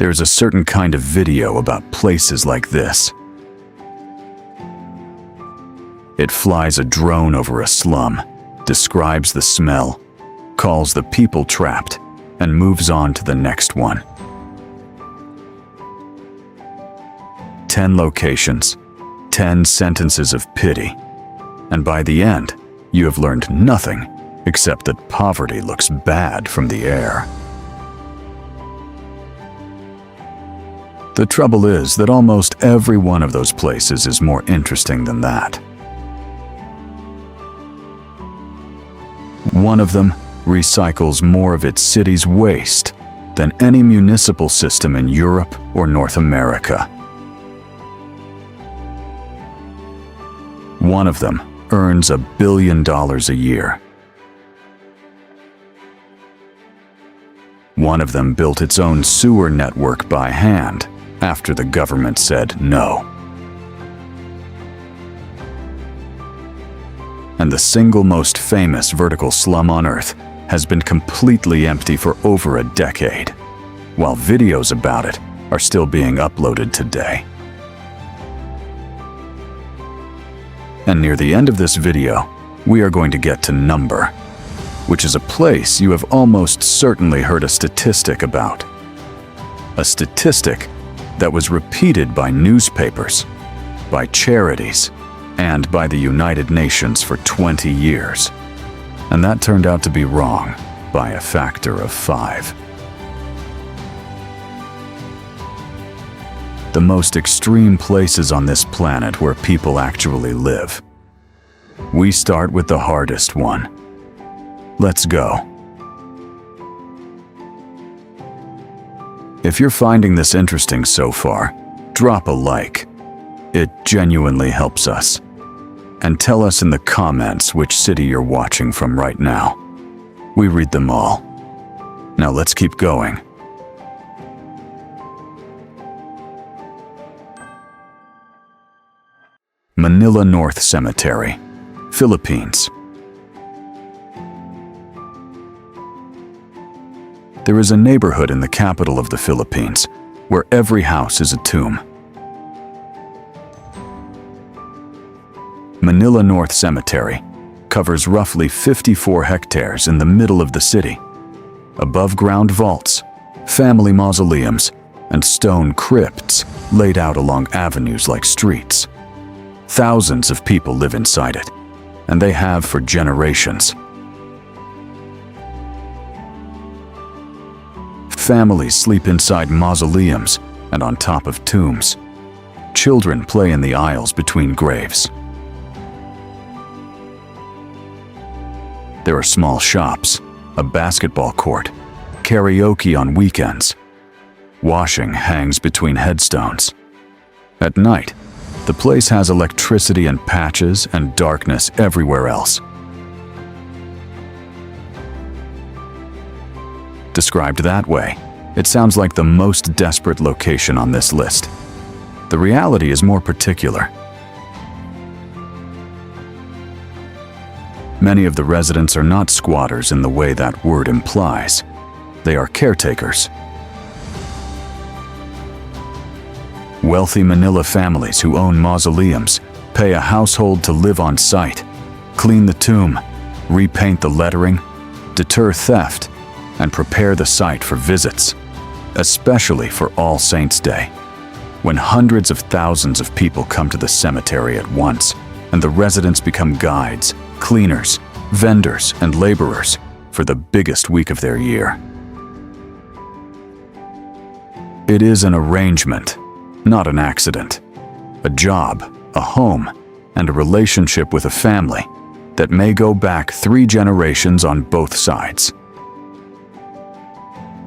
There's a certain kind of video about places like this. It flies a drone over a slum, describes the smell, calls the people trapped, and moves on to the next one. 10 locations, 10 sentences of pity, and by the end, you have learned nothing except that poverty looks bad from the air. The trouble is that almost every one of those places is more interesting than that. One of them recycles more of its city's waste than any municipal system in Europe or North America. One of them earns $1 billion a year. One of them built its own sewer network by hand after the government said no. And the single most famous vertical slum on Earth has been completely empty for over a decade, while videos about it are still being uploaded today. And near the end of this video, we are going to get to Number, which is a place you have almost certainly heard a statistic about. A statistic that was repeated by newspapers, by charities, and by the United Nations for 20 years. And that turned out to be wrong by a factor of 5. The most extreme places on this planet where people actually live. We start with the hardest one. Let's go. If you're finding this interesting so far, drop a like. It genuinely helps us. And tell us in the comments which city you're watching from right now. We read them all. Now let's keep going. Manila North Cemetery, Philippines. There is a neighborhood in the capital of the Philippines where every house is a tomb. Manila North Cemetery covers roughly 54 hectares in the middle of the city. Above-ground vaults, family mausoleums, and stone crypts laid out along avenues like streets. Thousands of people live inside it, and they have for generations. Families sleep inside mausoleums and on top of tombs. Children play in the aisles between graves. There are small shops, a basketball court, karaoke on weekends. Washing hangs between headstones. At night, the place has electricity and patches and darkness everywhere else. Described that way, it sounds like the most desperate location on this list. The reality is more particular. Many of the residents are not squatters in the way that word implies. They are caretakers. Wealthy Manila families who own mausoleums pay a household to live on site, clean the tomb, repaint the lettering, deter theft, and prepare the site for visits, especially for All Saints' Day, when hundreds of thousands of people come to the cemetery at once, and the residents become guides, cleaners, vendors, and laborers for the biggest week of their year. It is an arrangement, not an accident. A job, a home, and a relationship with a family that may go back 3 generations on both sides.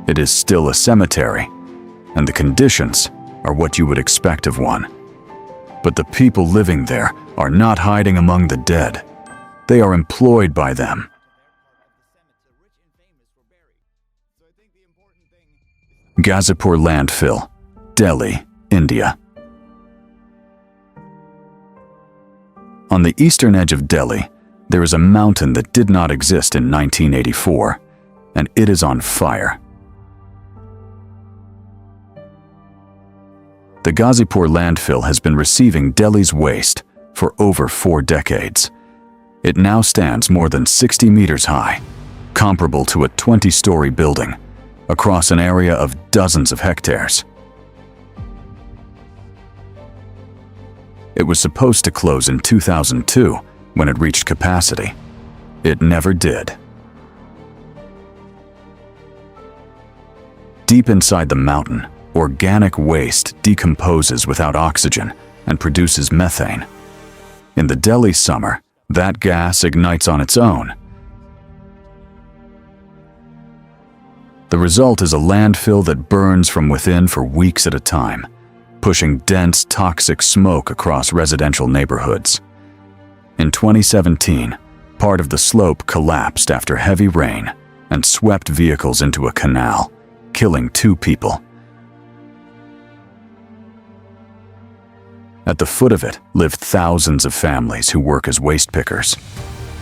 It is still a cemetery, and the conditions are what you would expect of one. But the people living there are not hiding among the dead. They are employed by them. Ghazipur Landfill, Delhi, India. On the eastern edge of Delhi, there is a mountain that did not exist in 1984, and it is on fire. The Ghazipur landfill has been receiving Delhi's waste for over 4 decades. It now stands more than 60 meters high, comparable to a 20-story building, across an area of dozens of hectares. It was supposed to close in 2002 when it reached capacity. It never did. Deep inside the mountain, organic waste decomposes without oxygen and produces methane. In the Delhi summer, that gas ignites on its own. The result is a landfill that burns from within for weeks at a time, pushing dense, toxic smoke across residential neighborhoods. In 2017, part of the slope collapsed after heavy rain and swept vehicles into a canal, killing 2 people. At the foot of it live thousands of families who work as waste pickers.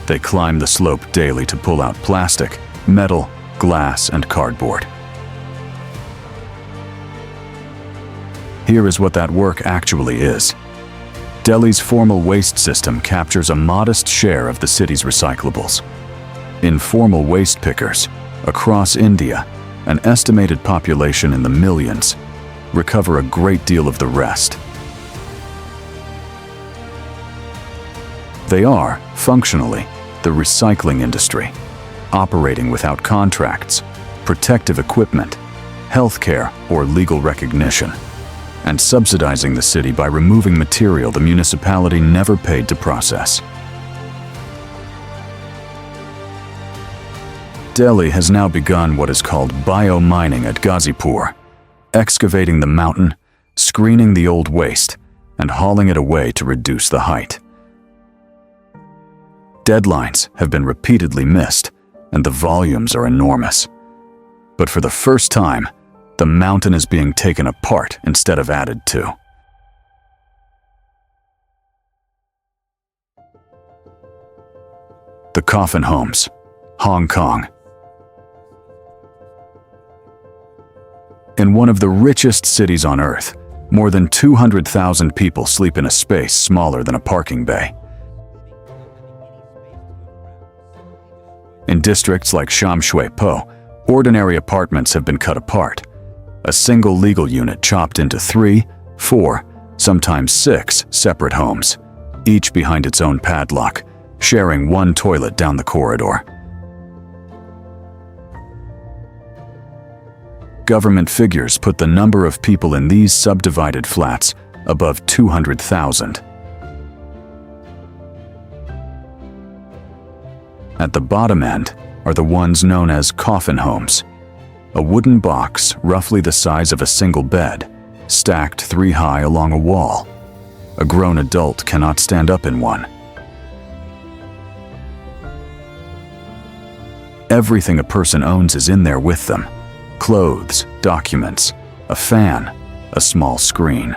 They climb the slope daily to pull out plastic, metal, glass, and cardboard. Here is what that work actually is. Delhi's formal waste system captures a modest share of the city's recyclables. Informal waste pickers, across India, an estimated population in the millions, recover a great deal of the rest. They are, functionally, the recycling industry, operating without contracts, protective equipment, healthcare, or legal recognition, and subsidizing the city by removing material the municipality never paid to process. Delhi has now begun what is called biomining at Ghazipur, excavating the mountain, screening the old waste, and hauling it away to reduce the height. Deadlines have been repeatedly missed, and the volumes are enormous. But for the first time, the mountain is being taken apart instead of added to. The Coffin homes, Hong Kong. In one of the richest cities on Earth, more than 200,000 people sleep in a space smaller than a parking bay. In districts like Sham Shui Po, ordinary apartments have been cut apart. A single legal unit chopped into 3, 4, sometimes 6 separate homes, each behind its own padlock, sharing one toilet down the corridor. Government figures put the number of people in these subdivided flats above 200,000. At the bottom end are the ones known as coffin homes, a wooden box roughly the size of a single bed, stacked 3 high along a wall. A grown adult cannot stand up in one. Everything a person owns is in there with them: clothes, documents, a fan, a small screen.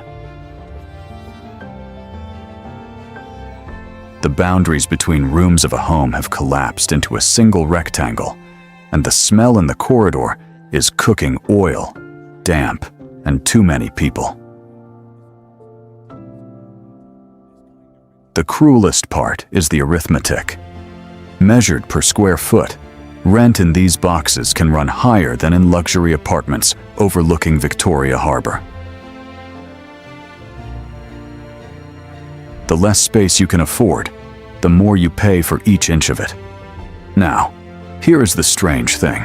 The boundaries between rooms of a home have collapsed into a single rectangle, and the smell in the corridor is cooking oil, damp, and too many people. The cruelest part is the arithmetic. Measured per square foot, rent in these boxes can run higher than in luxury apartments overlooking Victoria Harbor. The less space you can afford, the more you pay for each inch of it. Now, here is the strange thing.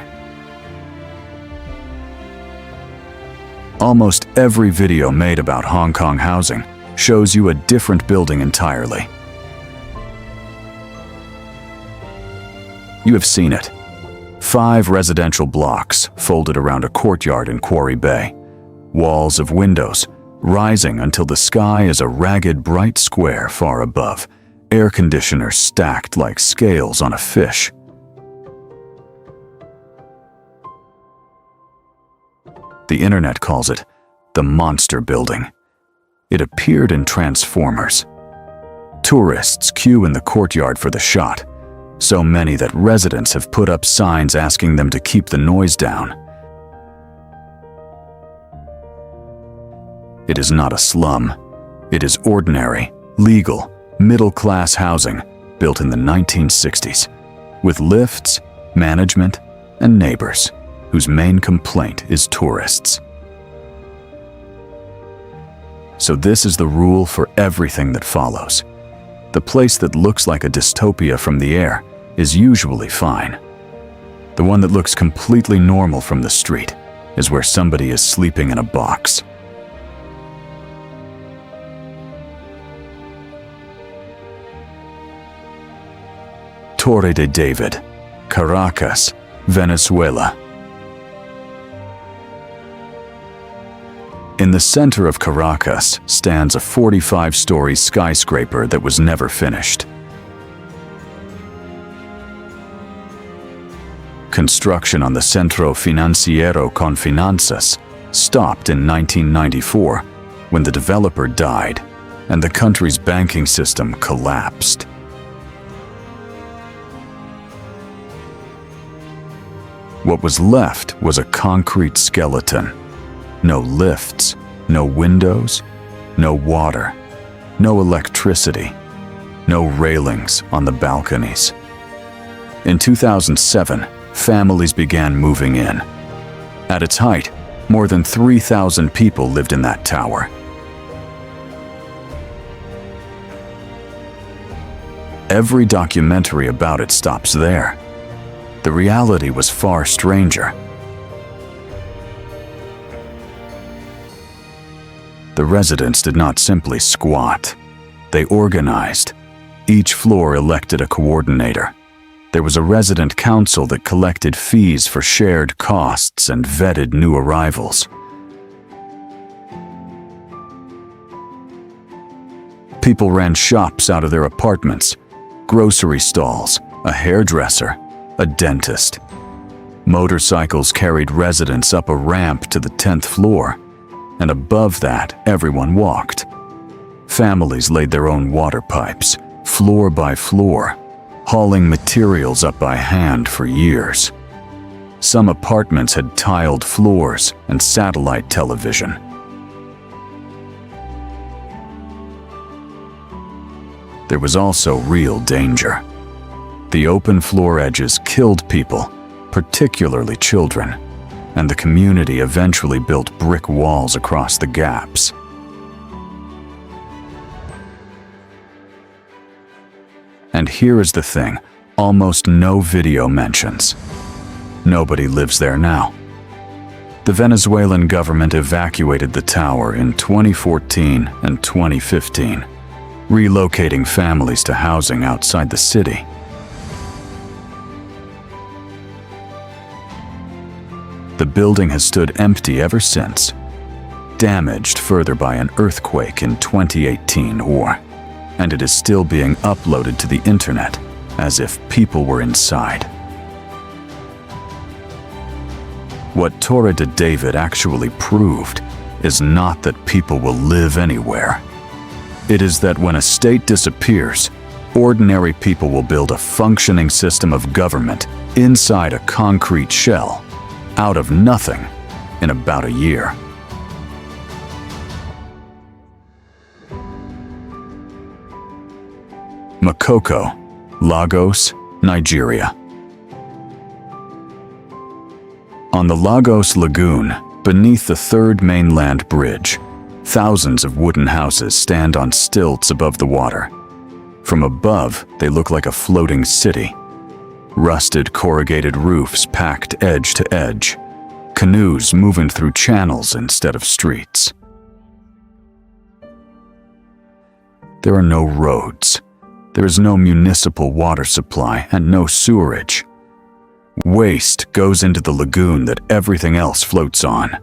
Almost every video made about Hong Kong housing shows you a different building entirely. You have seen it. 5 residential blocks folded around a courtyard in Quarry Bay, walls of windows rising until the sky is a ragged bright square far above, air conditioners stacked like scales on a fish. The internet calls it the monster building. It appeared in Transformers. Tourists queue in the courtyard for the shot, so many that residents have put up signs asking them to keep the noise down. It is not a slum. It is ordinary, legal, middle-class housing built in the 1960s, with lifts, management, and neighbors whose main complaint is tourists. So this is the rule for everything that follows. The place that looks like a dystopia from the air is usually fine. The one that looks completely normal from the street is where somebody is sleeping in a box. Torre de David, Caracas, Venezuela. In the center of Caracas stands a 45-story skyscraper that was never finished. Construction on the Centro Financiero con Finanzas stopped in 1994 when the developer died and the country's banking system collapsed. What was left was a concrete skeleton. No lifts, no windows, no water, no electricity, no railings on the balconies. In 2007, families began moving in. At its height, more than 3,000 people lived in that tower. Every documentary about it stops there. The reality was far stranger. The residents did not simply squat. They organized. Each floor elected a coordinator. There was a resident council that collected fees for shared costs and vetted new arrivals. People ran shops out of their apartments, grocery stalls, a hairdresser, a dentist. Motorcycles carried residents up a ramp to the 10th floor, and above that, everyone walked. Families laid their own water pipes, floor by floor, hauling materials up by hand for years. Some apartments had tiled floors and satellite television. There was also real danger. The open floor edges killed people, particularly children, and the community eventually built brick walls across the gaps. And here is the thing almost no video mentions. Nobody lives there now. The Venezuelan government evacuated the tower in 2014 and 2015, relocating families to housing outside the city. The building has stood empty ever since, damaged further by an earthquake in 2018 and it is still being uploaded to the internet as if people were inside. What Torre de David actually proved is not that people will live anywhere. It is that when a state disappears, ordinary people will build a functioning system of government inside a concrete shell, out of nothing, in about a year. Makoko, Lagos, Nigeria. On the Lagos Lagoon, beneath the third mainland bridge, thousands of wooden houses stand on stilts above the water. From above, they look like a floating city. Rusted corrugated roofs packed edge to edge, canoes moving through channels instead of streets. There are no roads. There is no municipal water supply and no sewerage. Waste goes into the lagoon that everything else floats on.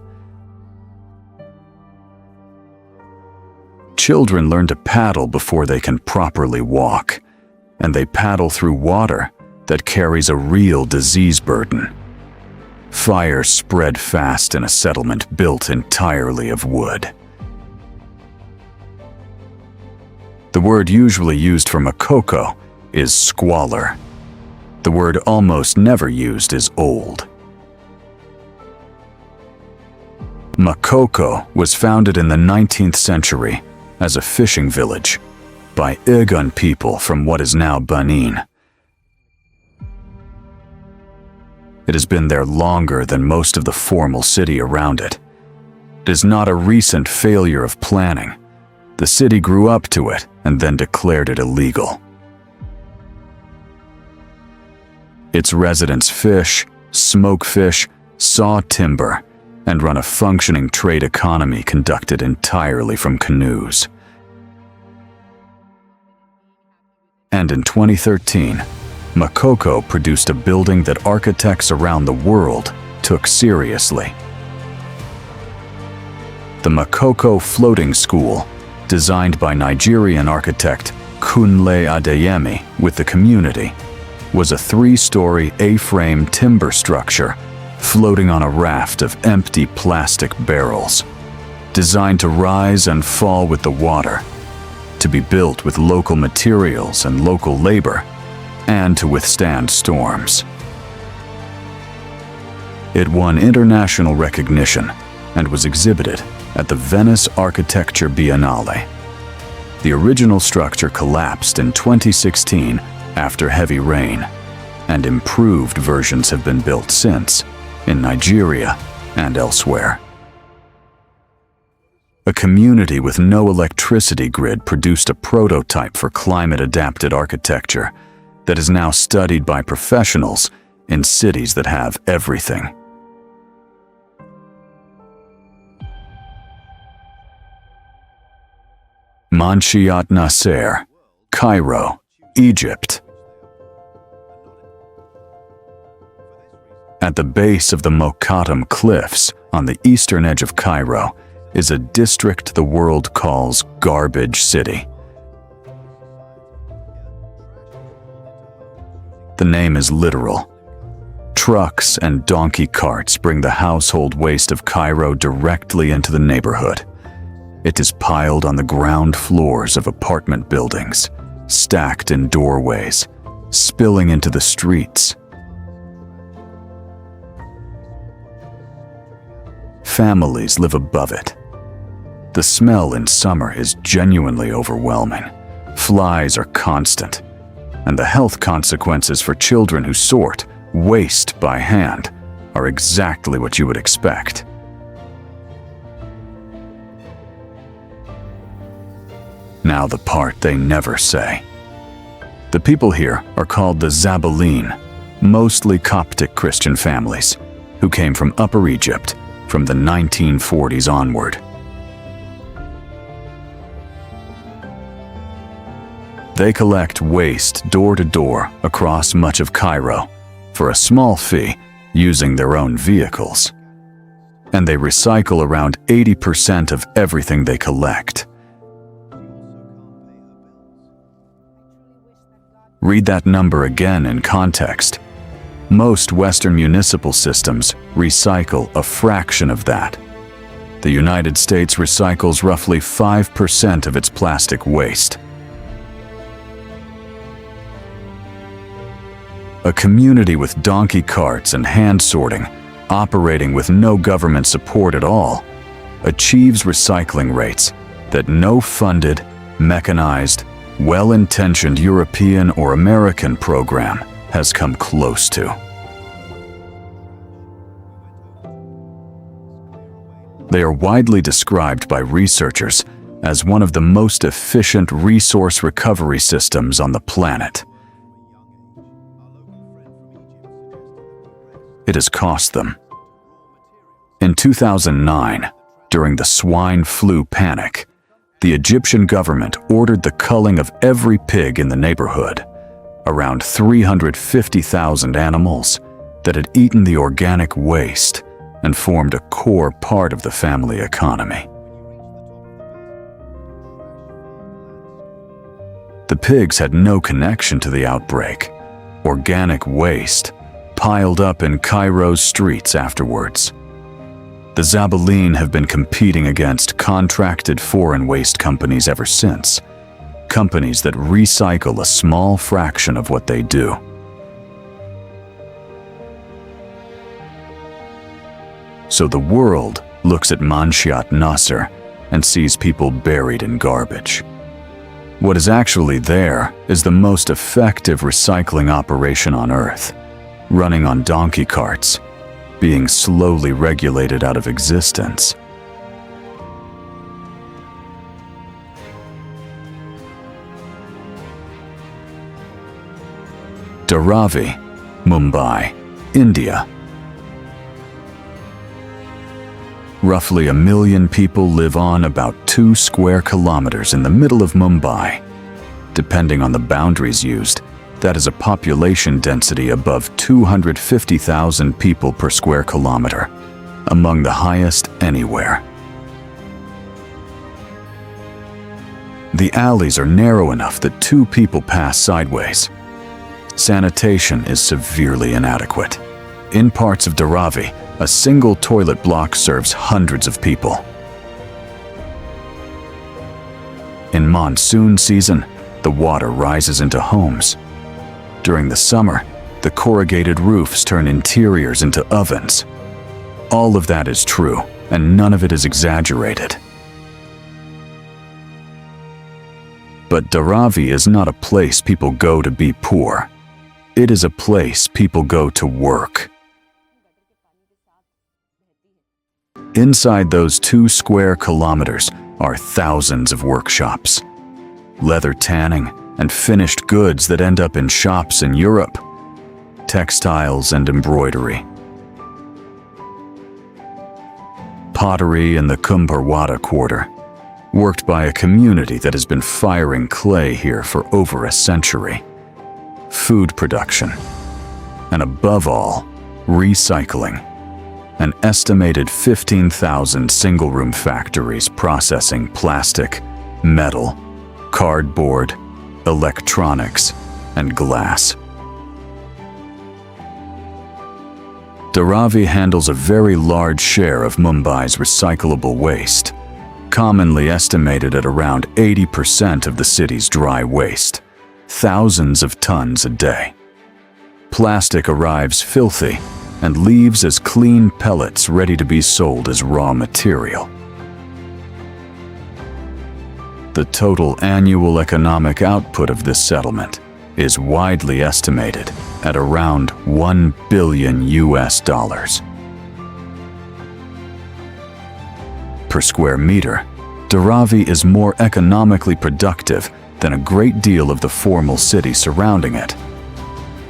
Children learn to paddle before they can properly walk, and they paddle through water that carries a real disease burden. Fires spread fast in a settlement built entirely of wood. The word usually used for Makoko is squalor. The word almost never used is old. Makoko was founded in the 19th century as a fishing village by Igun people from what is now Benin. It has been there longer than most of the formal city around it. It is not a recent failure of planning. The city grew up to it and then declared it illegal. Its residents fish, smoke fish, saw timber, and run a functioning trade economy conducted entirely from canoes. And in 2013, Makoko produced a building that architects around the world took seriously. The Makoko Floating School, designed by Nigerian architect Kunle Adeyemi with the community, was a 3-story A-frame timber structure floating on a raft of empty plastic barrels, designed to rise and fall with the water, to be built with local materials and local labor, and to withstand storms. It won international recognition and was exhibited at the Venice Architecture Biennale. The original structure collapsed in 2016 after heavy rain, and improved versions have been built since, in Nigeria and elsewhere. A community with no electricity grid produced a prototype for climate-adapted architecture that is now studied by professionals in cities that have everything. Manshiyat Naser, Cairo, Egypt. At the base of the Mokattam Cliffs on the eastern edge of Cairo is a district the world calls Garbage City. The name is literal. Trucks and donkey carts bring the household waste of Cairo directly into the neighborhood. It is piled on the ground floors of apartment buildings, stacked in doorways, spilling into the streets. Families live above it. The smell in summer is genuinely overwhelming. Flies are constant, and the health consequences for children who sort waste by hand are exactly what you would expect. Now the part they never say. The people here are called the Zabaleen, mostly Coptic Christian families, who came from Upper Egypt from the 1940s onward. They collect waste door to door across much of Cairo for a small fee using their own vehicles. And they recycle around 80% of everything they collect. Read that number again in context. Most Western municipal systems recycle a fraction of that. The United States recycles roughly 5% of its plastic waste. A community with donkey carts and hand sorting, operating with no government support at all, achieves recycling rates that no funded, mechanized, well-intentioned European or American program has come close to. They are widely described by researchers as one of the most efficient resource recovery systems on the planet. It has cost them. In 2009, during the swine flu panic, the Egyptian government ordered the culling of every pig in the neighborhood, around 350,000 animals that had eaten the organic waste and formed a core part of the family economy. The pigs had no connection to the outbreak. Organic waste piled up in Cairo's streets afterwards. The Zabaleen have been competing against contracted foreign waste companies ever since, companies that recycle a small fraction of what they do. So the world looks at Manshiyat Naser and sees people buried in garbage. What is actually there is the most effective recycling operation on Earth, running on donkey carts, being slowly regulated out of existence. Dharavi, Mumbai, India. Roughly 1 million people live on about 2 square kilometers in the middle of Mumbai. Depending on the boundaries used, that is a population density above 250,000 people per square kilometer, among the highest anywhere. The alleys are narrow enough that 2 people pass sideways. Sanitation is severely inadequate. In parts of Dharavi, a single toilet block serves hundreds of people. In monsoon season, the water rises into homes. During the summer, the corrugated roofs turn interiors into ovens. All of that is true, and none of it is exaggerated. But Dharavi is not a place people go to be poor. It is a place people go to work. Inside those 2 square kilometers are thousands of workshops. Leather tanning and finished goods that end up in shops in Europe. Textiles and embroidery. Pottery in the Kumbarwada quarter, worked by a community that has been firing clay here for over a century. Food production, and above all, recycling. An estimated 15,000 single-room factories processing plastic, metal, cardboard, electronics, and glass. Dharavi handles a very large share of Mumbai's recyclable waste, commonly estimated at around 80% of the city's dry waste. Thousands of tons a day. Plastic arrives filthy and leaves as clean pellets ready to be sold as raw material. The total annual economic output of this settlement is widely estimated at around $1 billion. Per square meter, Dharavi is more economically productive than a great deal of the formal city surrounding it.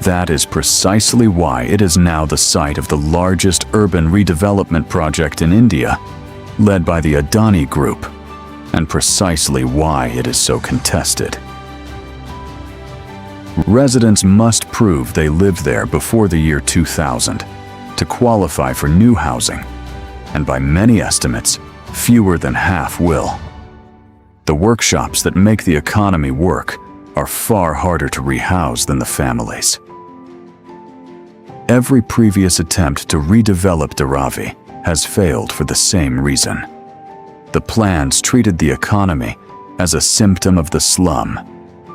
That is precisely why it is now the site of the largest urban redevelopment project in India, led by the Adani Group, and precisely why it is so contested. Residents must prove they lived there before the year 2000 to qualify for new housing, and by many estimates, fewer than half will. The workshops that make the economy work are far harder to rehouse than the families. Every previous attempt to redevelop Dharavi has failed for the same reason. The plans treated the economy as a symptom of the slum,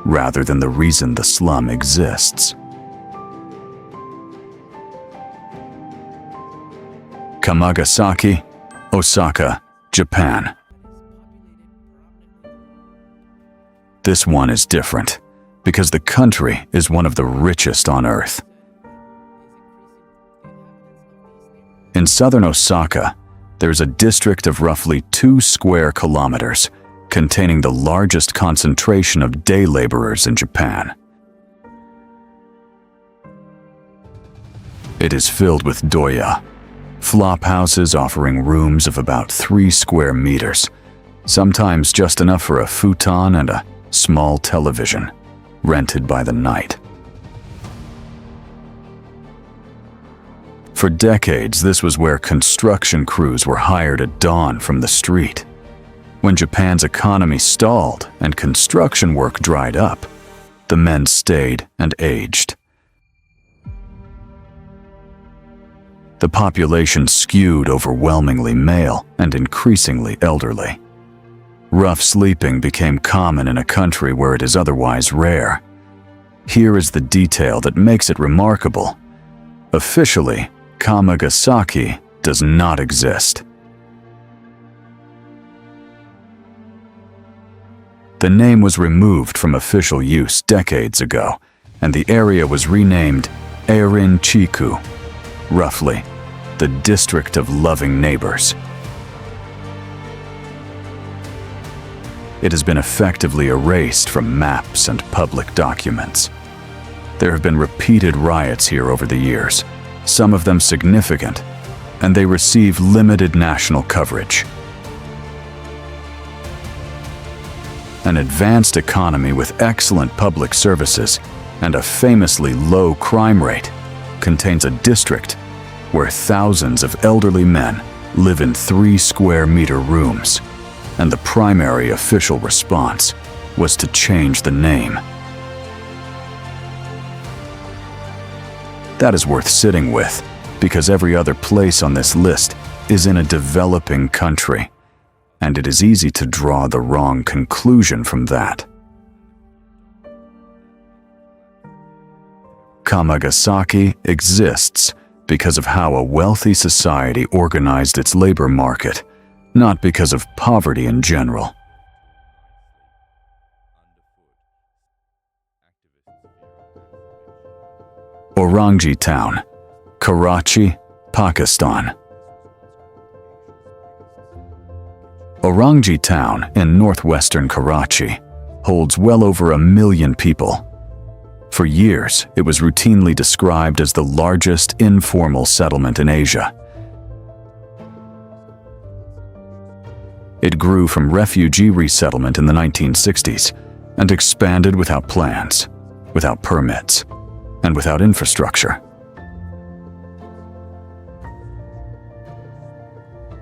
rather than the reason the slum exists. Kamagasaki, Osaka, Japan. This one is different, because the country is one of the richest on Earth. In southern Osaka, there's a district of roughly 2 square kilometers, containing the largest concentration of day laborers in Japan. It is filled with doya, flop houses offering rooms of about 3 square meters, sometimes just enough for a futon and a small television, rented by the night. For decades, this was where construction crews were hired at dawn from the street. When Japan's economy stalled and construction work dried up, the men stayed and aged. The population skewed overwhelmingly male and increasingly elderly. Rough sleeping became common in a country where it is otherwise rare. Here is the detail that makes it remarkable. Officially, Kamagasaki does not exist. The name was removed from official use decades ago, and the area was renamed Erin Chiku, roughly, the District of Loving Neighbors. It has been effectively erased from maps and public documents. There have been repeated riots here over the years, some of them significant, and they receive limited national coverage. An advanced economy with excellent public services and a famously low crime rate contains a district where thousands of elderly men live in 3-square-meter rooms, and the primary official response was to change the name. That is worth sitting with, because every other place on this list is in a developing country, and it is easy to draw the wrong conclusion from that. Kamagasaki exists because of how a wealthy society organized its labor market, not because of poverty in general. Orangi Town, Karachi, Pakistan. Orangi Town in northwestern Karachi holds well over 1 million people. For years, it was routinely described as the largest informal settlement in Asia. It grew from refugee resettlement in the 1960s and expanded without plans, without permits, and without infrastructure.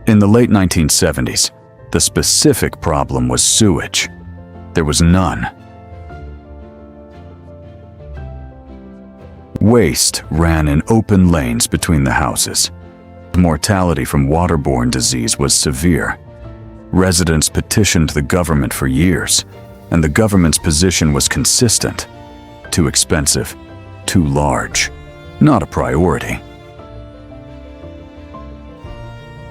In the late 1970s, the specific problem was sewage. There was none. Waste ran in open lanes between the houses. Mortality from waterborne disease was severe. Residents petitioned the government for years, and the government's position was consistent. Too expensive, too large, not a priority.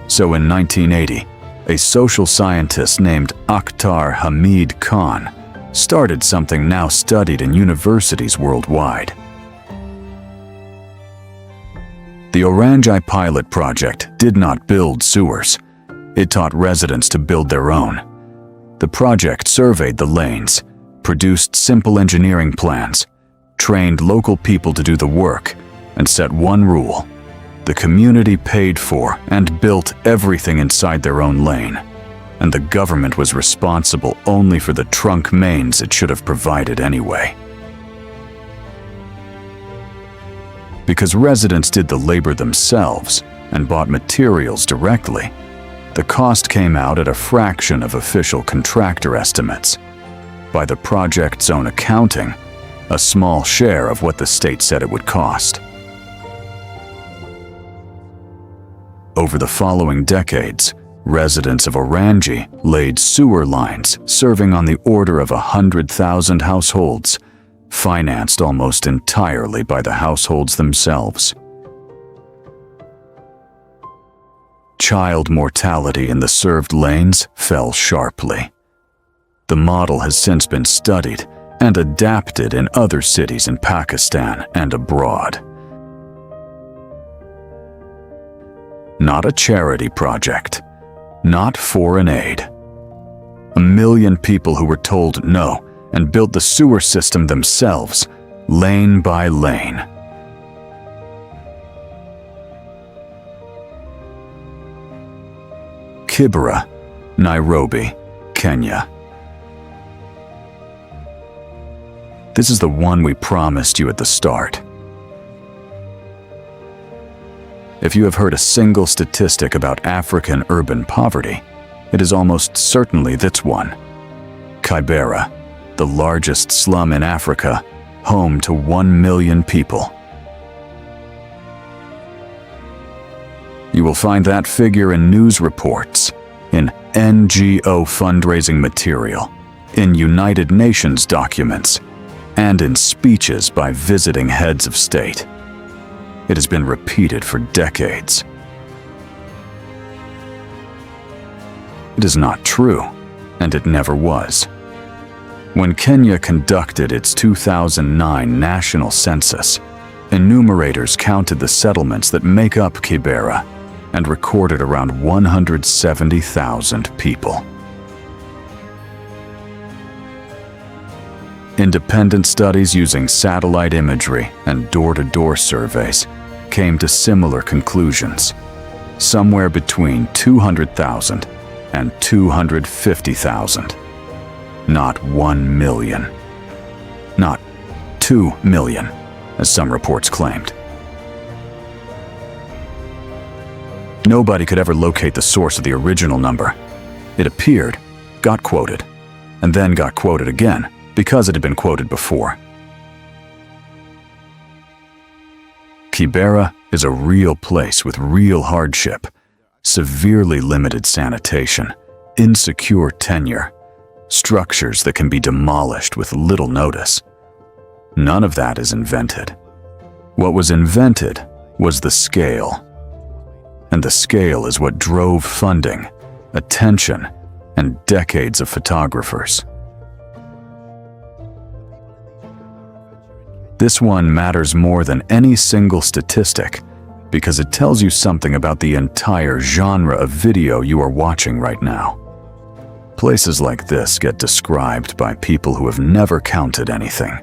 So in 1980, a social scientist named Akhtar Hamid Khan started something now studied in universities worldwide. The Orangi pilot project did not build sewers. It taught residents to build their own. The project surveyed the lanes, produced simple engineering plans, trained local people to do the work, and set one rule: the community paid for and built everything inside their own lane, and the government was responsible only for the trunk mains it should have provided anyway. Because residents did the labor themselves and bought materials directly, the cost came out at a fraction of official contractor estimates. By the project's own accounting, a small share of what the state said it would cost. Over the following decades, residents of Orangi laid sewer lines serving on the order of 100,000 households, financed almost entirely by the households themselves. Child mortality in the served lanes fell sharply. The model has since been studied and adapted in other cities in Pakistan and abroad. Not a charity project, not foreign aid. 1 million people who were told no and built the sewer system themselves, lane by lane. Kibera, Nairobi, Kenya. This is the one we promised you at the start. If you have heard a single statistic about African urban poverty, it is almost certainly this one. Kibera, the largest slum in Africa, home to 1 million people. You will find that figure in news reports, in NGO fundraising material, in United Nations documents, and in speeches by visiting heads of state. It has been repeated for decades. It is not true, and it never was. When Kenya conducted its 2009 national census, enumerators counted the settlements that make up Kibera and recorded around 170,000 people. Independent studies using satellite imagery and door-to-door surveys came to similar conclusions, somewhere between 200,000 and 250,000. Not 1 million. Not 2 million, as some reports claimed. Nobody could ever locate the source of the original number. It appeared, got quoted, and then got quoted again because it had been quoted before. Kibera is a real place with real hardship, severely limited sanitation, insecure tenure, structures that can be demolished with little notice. None of that is invented. What was invented was the scale. And the scale is what drove funding, attention, and decades of photographers. This one matters more than any single statistic because it tells you something about the entire genre of video you are watching right now. Places like this get described by people who have never counted anything.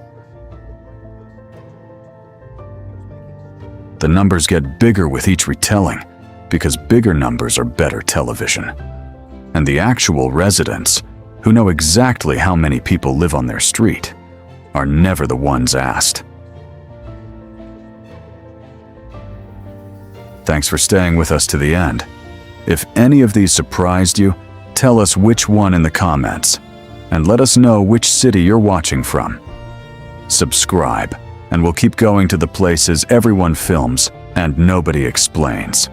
The numbers get bigger with each retelling because bigger numbers are better television. And the actual residents, who know exactly how many people live on their street, are never the ones asked. Thanks for staying with us to the end. If any of these surprised you, tell us which one in the comments, and let us know which city you're watching from. Subscribe, and we'll keep going to the places everyone films and nobody explains.